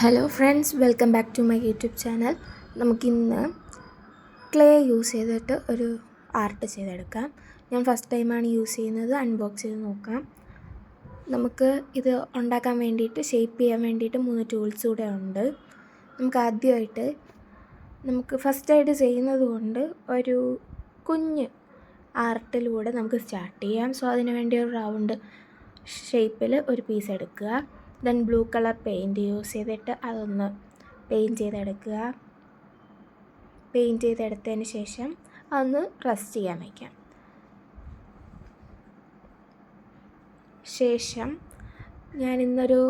Hello friends, welcome back to my YouTube channel. നമുക്കിന്ന് clay use ചെയ്തിട്ട് ഒരു art ചെയ്തെടുക്കാം. ഞാൻ ഫസ്റ്റ് ടൈമാണ് യൂസ് ചെയ്യുന്നത്. അൺബോക്സ് ചെയ്ത് നോക്കാം. നമുക്ക് ഇത് ഉണ്ടാക്കാൻ വേണ്ടിയിട്ട്, ഷേപ്പ് ചെയ്യാൻ വേണ്ടിയിട്ട് 3 ടൂൾസ് കൂടെ ഉണ്ട്. നമുക്ക് ആദ്യമായിട്ട് ഫസ്റ്റായിട്ട് ചെയ്യുന്നത് കൊണ്ട് ഒരു കുഞ്ഞ് ആർട്ടിലൂടെ നമുക്ക് സ്റ്റാർട്ട് ചെയ്യാം. സോ അതിന് വേണ്ടി ഒരു റൗണ്ട് ഷേപ്പിൽ ഒരു പീസ് എടുക്കുക. Then blue colour paint use ചെയ്തിട്ട് അതൊന്ന് പെയിൻറ്റ് ചെയ്തെടുത്തതിന് ശേഷം അതൊന്ന് റെസ്റ്റ് ചെയ്യാൻ വയ്ക്കാം. ശേഷം ഞാൻ ഇന്നൊരു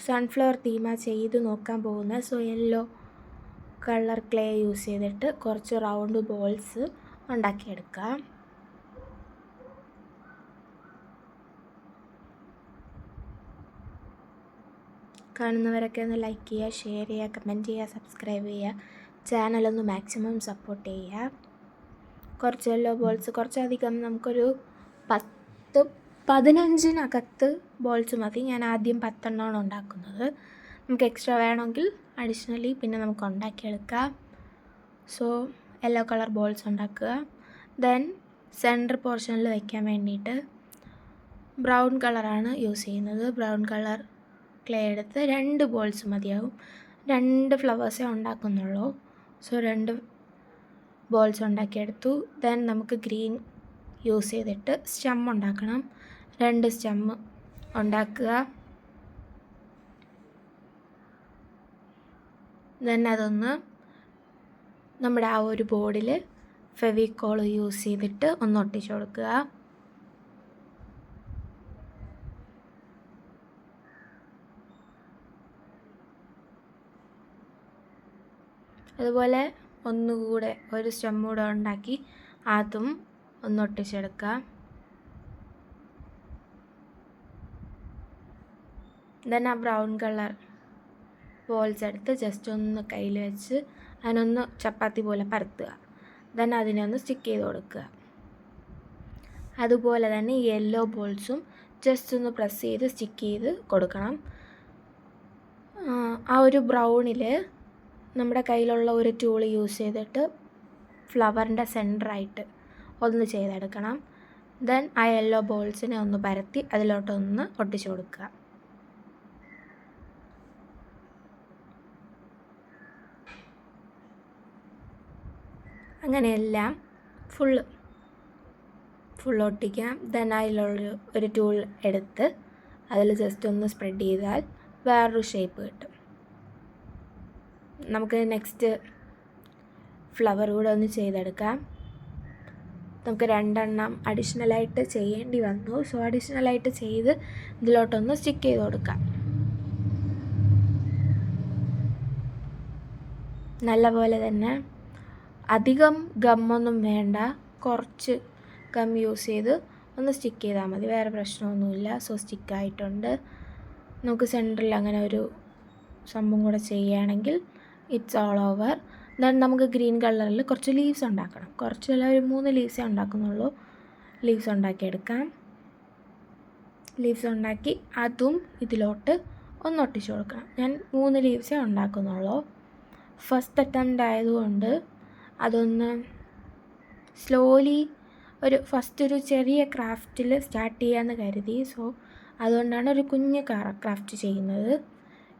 സൺഫ്ലവർ തീമാണ് ചെയ്ത് നോക്കാൻ പോകുന്നത്. So yellow colour clay use ചെയ്തിട്ട് കുറച്ച് റൗണ്ട് ബോൾസ് ഉണ്ടാക്കിയെടുക്കാം. കാണുന്നവരൊക്കെ ഒന്ന് ലൈക്ക് ചെയ്യുക, ഷെയർ ചെയ്യുക, കമൻറ്റ് ചെയ്യുക, സബ്സ്ക്രൈബ് ചെയ്യുക, ചാനലൊന്ന് മാക്സിമം സപ്പോർട്ട് ചെയ്യുക. കുറച്ച് യെല്ലോ ബോൾസ്, കുറച്ചധികം, നമുക്കൊരു 10-15 ബോൾസ് മതി. ഞാൻ ആദ്യം 10 എണ്ണമാണ് ഉണ്ടാക്കുന്നത്. നമുക്ക് എക്സ്ട്രാ വേണമെങ്കിൽ അഡീഷണലി പിന്നെ നമുക്ക് ഉണ്ടാക്കിയെടുക്കാം. സോ യെല്ലോ കളർ ബോൾസ് ഉണ്ടാക്കുക. ദെൻ സെൻറ്റർ പോർഷനിൽ വയ്ക്കാൻ വേണ്ടിയിട്ട് ബ്രൗൺ കളറാണ് യൂസ് ചെയ്യുന്നത്. ബ്രൗൺ കളർ ക്ലേ എടുത്ത് 2 ബോൾസ് മതിയാവും. 2 ഫ്ലവേഴ്സേ ഉണ്ടാക്കുന്നുള്ളൂ. സോ 2 ബോൾസ് ഉണ്ടാക്കിയെടുത്തു. ദെൻ നമുക്ക് ഗ്രീൻ യൂസ് ചെയ്തിട്ട് സ്റ്റെം ഉണ്ടാക്കണം. 2 സ്റ്റെം ഉണ്ടാക്കുക. ദെൻ അതൊന്ന് നമ്മുടെ ആ ഒരു ബോർഡിൽ ഫെവിക്കോൾ യൂസ് ചെയ്തിട്ട് ഒന്ന് ഒട്ടിച്ചു കൊടുക്കുക. അതുപോലെ ഒന്നുകൂടെ ഒരു സ്റ്റെം കൂടെ ഉണ്ടാക്കി അതും ഒന്ന് ഒട്ടിച്ചെടുക്കാം. ദെൻ ആ ബ്രൗൺ കളർ ബോൾസ് എടുത്ത് ജസ്റ്റ് ഒന്ന് കയ്യിൽ വെച്ച് അതിനൊന്ന് ചപ്പാത്തി പോലെ പരത്തുക. ദെൻ അതിനെ ഒന്ന് സ്റ്റിക്ക് ചെയ്ത് കൊടുക്കുക. അതുപോലെ തന്നെ യെല്ലോ ബോൾസും ജസ്റ്റ് ഒന്ന് പ്രസ് ചെയ്ത് സ്റ്റിക്ക് ചെയ്ത് കൊടുക്കണം. ആ ഒരു ബ്രൗണിൽ നമ്മുടെ കയ്യിലുള്ള ഒരു ടൂൾ യൂസ് ചെയ്തിട്ട് ഫ്ലവറിൻ്റെ സെൻറ്ററായിട്ട് ഒന്ന് ചെയ്തെടുക്കണം. ദെൻ ആ യെല്ലോ ബോൾസിനെ ഒന്ന് പരത്തി അതിലോട്ടൊന്ന് ഒട്ടിച്ചു കൊടുക്കുക. അങ്ങനെയെല്ലാം ഫുൾ ഒട്ടിക്കാം. ദെൻ അതിലുള്ള ഒരു ടൂൾ എടുത്ത് അതിൽ ജസ്റ്റ് ഒന്ന് സ്പ്രെഡ് ചെയ്താൽ വേറൊരു ഷേപ്പ് കിട്ടും. നമുക്ക് നെക്സ്റ്റ് ഫ്ലവർ കൂടെ ഒന്ന് ചെയ്തെടുക്കാം. നമുക്ക് 2 എണ്ണം അഡീഷണലായിട്ട് ചെയ്യേണ്ടി വന്നു. സോ അഡീഷണലായിട്ട് ചെയ്ത് ഇതിലോട്ടൊന്ന് സ്റ്റിക്ക് ചെയ്ത് കൊടുക്കാം. നല്ലപോലെ തന്നെ അധികം ഗമ്മൊന്നും വേണ്ട, കുറച്ച് ഗം യൂസ് ചെയ്ത് ഒന്ന് സ്റ്റിക്ക് ചെയ്താൽ മതി. വേറെ പ്രശ്നമൊന്നുമില്ല. സോ സ്റ്റിക്കായിട്ടുണ്ട്. നമുക്ക് സെൻറ്ററിൽ അങ്ങനെ ഒരു സംഭവം കൂടെ ചെയ്യുകയാണെങ്കിൽ ഇറ്റ്സ് ഓൾ ഓവർ. ദെൻ നമുക്ക് ഗ്രീൻ കളറിൽ കുറച്ച് ലീവ്സ് ഉണ്ടാക്കണം. കുറച്ചല്ല, ഒരു 3 ലീവ്സേ ഉണ്ടാക്കുന്നുള്ളൂ. ലീവ്സ് ഉണ്ടാക്കിയെടുക്കാം. ലീവ്സ് ഉണ്ടാക്കി അതും ഇതിലോട്ട് ഒന്ന് ഒട്ടിച്ചു കൊടുക്കണം. ഞാൻ 3 ലീവ്സേ ഉണ്ടാക്കുന്നുള്ളൂ. ഫസ്റ്റ് അറ്റംപ്റ്റ് ആയതുകൊണ്ട് അതൊന്ന് സ്ലോലി ഫസ്റ്റ് ഒരു ചെറിയ ക്രാഫ്റ്റിൽ സ്റ്റാർട്ട് ചെയ്യാമെന്ന് കരുതി. സോ അതുകൊണ്ടാണ് ഒരു കുഞ്ഞ് ക്രാഫ്റ്റ് ചെയ്യുന്നത്.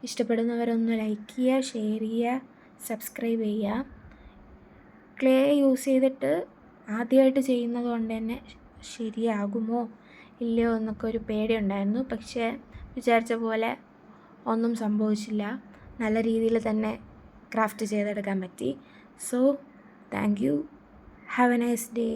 ഇഷ്ടപ്പെടുന്നവരൊന്ന് ലൈക്ക് ചെയ്യുക, ഷെയർ ചെയ്യുക, സബ്സ്ക്രൈബ് ചെയ്യുക. ക്ലേ യൂസ് ചെയ്തിട്ട് ആദ്യമായിട്ട് ചെയ്യുന്നത് കൊണ്ട് തന്നെ ശരിയാകുമോ ഇല്ലയോ എന്നൊക്കെ ഒരു പേടിയുണ്ടായിരുന്നു. പക്ഷേ വിചാരിച്ച പോലെ ഒന്നും സംഭവിച്ചില്ല. നല്ല രീതിയിൽ തന്നെ ക്രാഫ്റ്റ് ചെയ്തെടുക്കാൻ പറ്റി. So thank you. Have A nice day.